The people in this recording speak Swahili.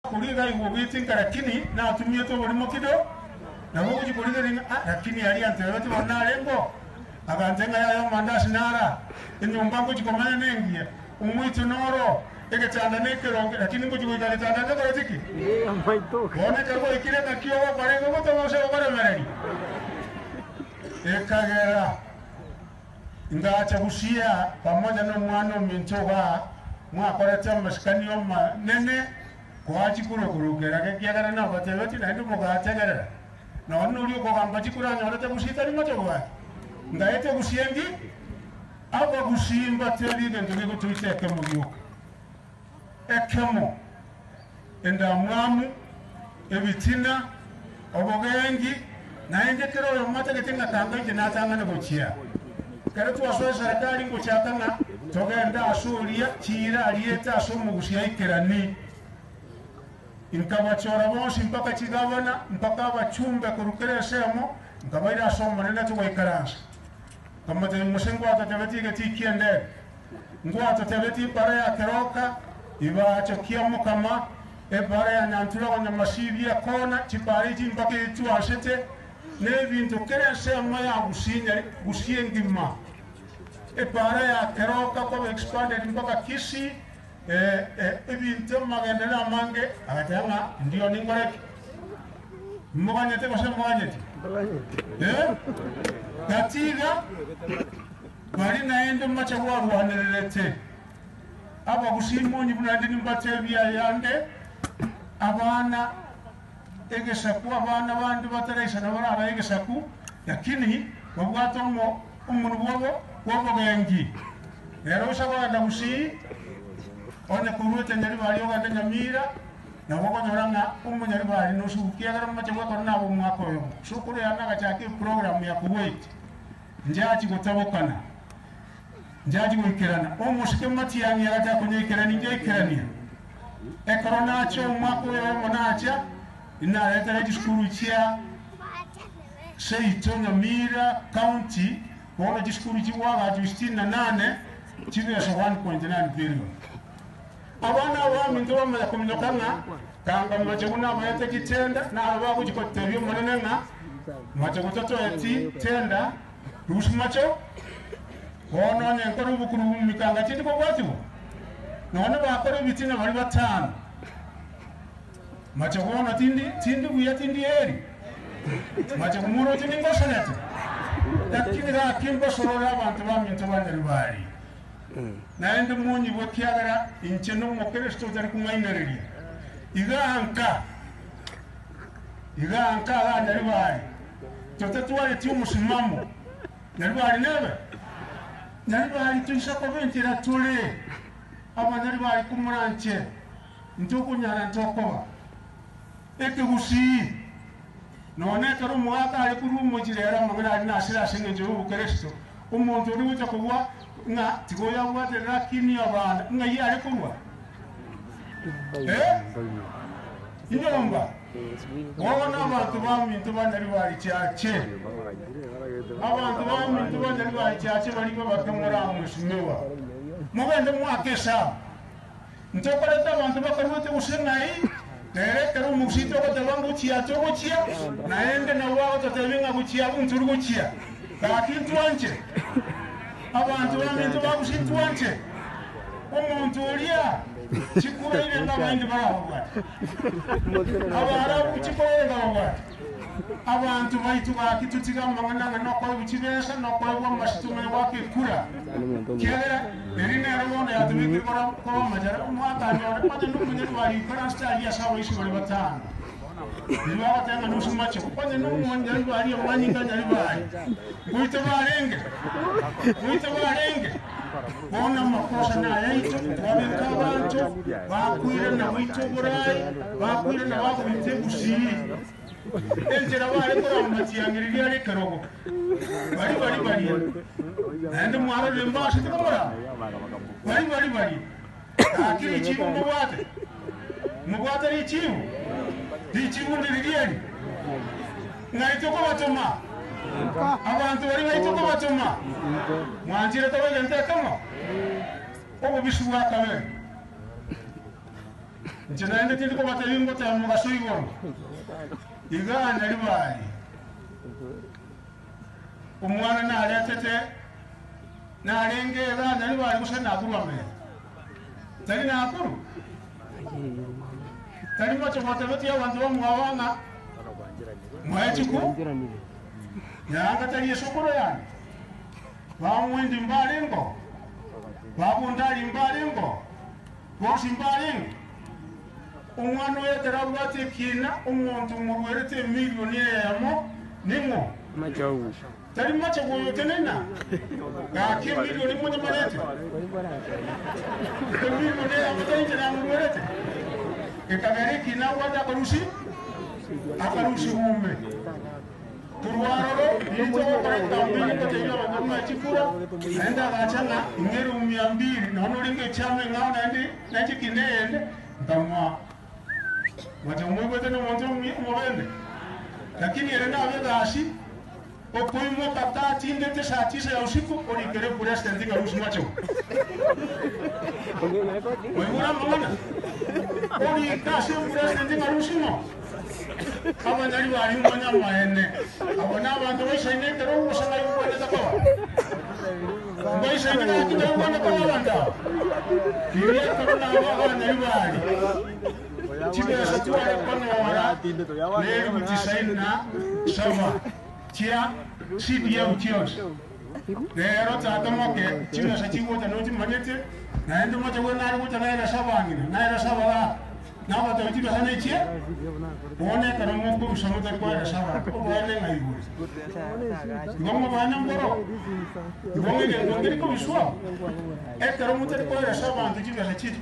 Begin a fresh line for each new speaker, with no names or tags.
kuliga yubitinga lakini na atumie to buri mokido na wogu jikuliga ringa lakini ali anteyote wanalengo akantenga yayo mandasi nara inyumba ngo jikomana nengiye umwitu noro ege tanda nekero lakini ngo jikuita tanda nekero tiki amaitoka one kago ikire kakio bare ngo to mose bare mereri ekagera ngacha kushia pamoja na mwana mintoba mwakoreta maskani yoma nene kwa chikuru kurugera kekiagara na batebeti na ndu mugategera na wanu uri ko gamba chikura nyorete kushita ni mato kwa ngaete kusiendi aba kushimba teri de ndu ko tuite kemo yuko ekemo enda mwamu ebitina obogengi na ende kero yo mata ketinga kanga jina tanga ne gochia kare tu aso serikali ngo chatanga togenda asuria chira alieta asomu gushia ikerani inkabachora bonsi mpaka chigabana mpaka bachumbe kurukere semo nkabaira asoma nenda tuwaikaransa kama te musengo atatebeti getikiende ngo atatebeti bare ya keroka iba chokiamo kama e bare ya nantula na masivia kona chipariji mpaka itu asete ne bintu kere semo ya gusiengima e bare ya keroka ko expanded mpaka kisi ibintu magendera mange agatanga ndio ningoreke muganyete bose muganyete gatiga bari naende macha warwanelete aba gusimonyi bunandi nimbate bya yande abana egesaku abana bandi batarayisa nabara egesaku lakini babwatomo umuntu bobo gengi rero usabanda gusi one kuruta nyari bari oganda nyamira na boko nyoranga umunyari bari no sukiya gara mache bwa korona abo mwako yo shukuru yana gachaki program ya kuwait njaji gutabokana njaji wikirana omushike mati yangi yagaja kunyikirana njikirania e korona cho mwako yo monacha ina leta diskuru chia seito nyamira county bona diskuru jiwa ga 68 chiwe so 1.9 billion abana wa minto ma yakomnyokanga kanga macheguna bayete kitenda na abagu jikotebyo monenenga machegutoto eti tenda rusmacho ono nyenkoro bukuru mikanga chindi ko gwatibo none bakore bitina bari batano machegona tindi buya tindi eri machegumuro tindi ngoshanete lakini ga kimbo sorora abantu ba minto bari bari na ende munyi bokiagara incheno mokresto tari kumainereria iganka ala naribai totetuare tiu musimamo naribai nebe naribai tuisako ventira tule aba naribai kumuranche ntukunyara ntokoba eke gusi none karo mwaka ali kuru mujirera mangana ali nasira singe njo bukresto umuntu uri buta kuwa nga tigoya wate lakini abana nga yale kurwa inyomba wabona abantu bamintu banari bari cyache abantu bamintu banari bari cyache bari bakamura mushimewa mugende mwakesha ntokoreta abantu bakarute usenai terekero musito kotabangu chiacho gochia naende na wao totevinga gochia unturu gochia kakintu anje abantu bamintu babushintwanje umuntu ulia chikubaire ngabandi barahwa abara buchikoyenga bwa abantu baitu bakitutika mangana no kwa buchibesha no kwa mashitume wake kura kera erine arabona yatumiki kwa majara umwaka nyo pate n'umunyeri wari karasta ya sawa ishi bari batanu niba batanga nusumacho pate n'umunyeri wari amanyinga nyari bari kuita barenge bona makosa na yaito wabika abantu bakwire na wito burai bakwire na bakwite bushi enjera bari ko amatiangiri yari karogo bari ande mwaro lembashi tukora bari akiri chimu mubwate ri chimu ndirigeni ngaito ko batoma abantu bari baito ko batoma mwanjira tabagenda kama obo bishubwa kabere Nchinaende tili kwa matalingo ta mkasuigo. Igana libali. Umwana na aletete na alengera na libali kusana akuru ame. Tali na akuru. Tali macho matavati ya wantu wa mwawanga. Mwachiku. Nyanga tali yesokoro yani. Bamwendi mbalingo. Babundali mbalingo. Bosi mbalingo. Umwana wetera bwate kina umuntu murwerete miliyoni yamo ningo.
Macho.
Tali macho goyo tenena. Ga ke miliyoni mmoja marete. Ke miliyoni yamo tenjera murwerete. Ekagere kina wata karushi. Akarushi mume. Turwaroro yito kwa kambini kwa tayari wanaume chikura naenda gachana ingeri 200 na honoringe chame ngao naende kinende ndamwa watamwe tena mwanzo mwende lakini yenda awegashi opoimo tata tinde te satisa ya usiku olikere kure standing au macho wewe mwana oli kasi kure standing au simo kama nali wali mwana maene abona abantu bashine kero usanga yuko netakoa ngoyi shine kitu kwa kwa banda ile korona wa nali wali chibe satwa kono wala leo mtisaina sawa chia CDM chios lero tatamoke chibe sachiwo tanoti manete naende moja wena ali kutana na sawa na watu witiba sana chia one kana mungu usamuta kwa sawa one ngaibu ngomo bana mboro ngomo ngiri ko biswa ekara muta kwa sawa antijiba sachi